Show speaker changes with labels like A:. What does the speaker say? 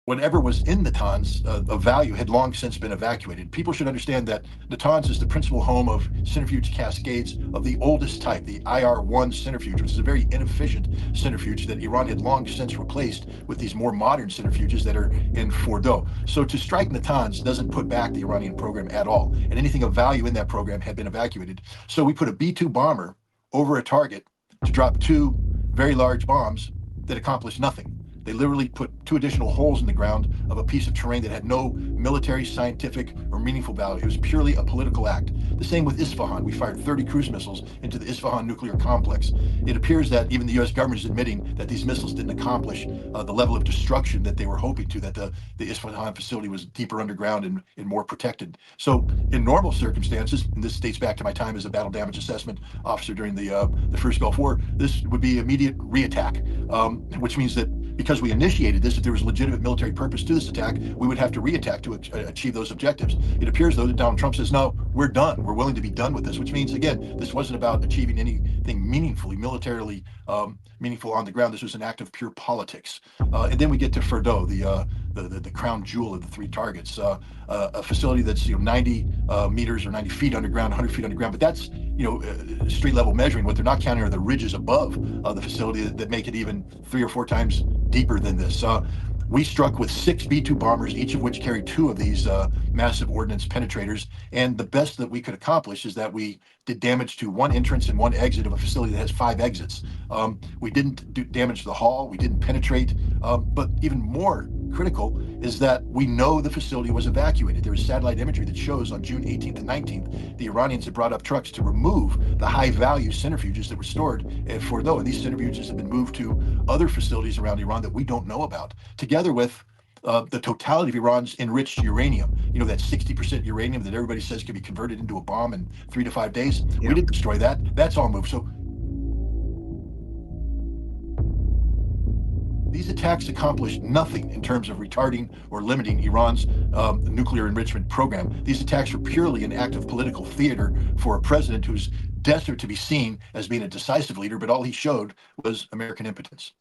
A: whatever was in Natanz of value had long since been evacuated. People should understand that Natanz is the principal home of centrifuge cascades of the oldest type, the IR-1 centrifuge, which is a very inefficient centrifuge that Iran had long since replaced with these more modern centrifuges that are in Fordow. So to strike Natanz doesn't put back the Iranian program at all, and anything of value in that program had been evacuated. So we put a B-2 bomber over a target to drop two very large bombs that accomplished nothing. They literally put two additional holes in the ground of a piece of terrain that had no military, scientific, or meaningful value. It was purely a political act. The same with Isfahan. We fired 30 cruise missiles into the Isfahan nuclear complex. It appears that even the U.S. government is admitting that these missiles didn't accomplish the level of destruction that they were hoping to, that the Isfahan facility was deeper underground and more protected. So in normal circumstances, and this dates back to my time as a battle damage assessment officer during the first Gulf War, this would be immediate reattack, which means that because we initiated this, if there was legitimate military purpose to this attack, we would have to reattack to achieve those objectives. It appears, though, that Donald Trump says, no, we're done. We're willing to be done with this, which means, again, this wasn't about achieving anything meaningfully, militarily meaningful on the ground. This was an act of pure politics. And then we get to Fordow, the crown jewel of the three targets, a facility that's 90 meters or 90 feet underground, 100 feet underground. But that's street level measuring. What they're not counting are the ridges above the facility that make it even 3 or 4 times deeper than this. We struck with 6 B-2 bombers, each of which carried 2 of these massive ordnance penetrators. And the best that we could accomplish is that we did damage to 1 entrance and 1 exit of a facility that has 5 exits. We didn't do damage to the hull. We didn't penetrate. But even more critical is that we know the facility was evacuated. There is satellite imagery that shows on June 18th and 19th, the Iranians had brought up trucks to remove the high-value centrifuges that were stored at Fordow. And these centrifuges have been moved to other facilities around Iran that we don't know about, together with the totality of Iran's enriched uranium. That 60% uranium that everybody says can be converted into a bomb in 3 to 5 days. Yep. We didn't destroy that. That's all moved. So these attacks accomplished nothing in terms of retarding or limiting Iran's nuclear enrichment program. These attacks were purely an act of political theater for a president who's desperate to be seen as being a decisive leader, but all he showed was American impotence.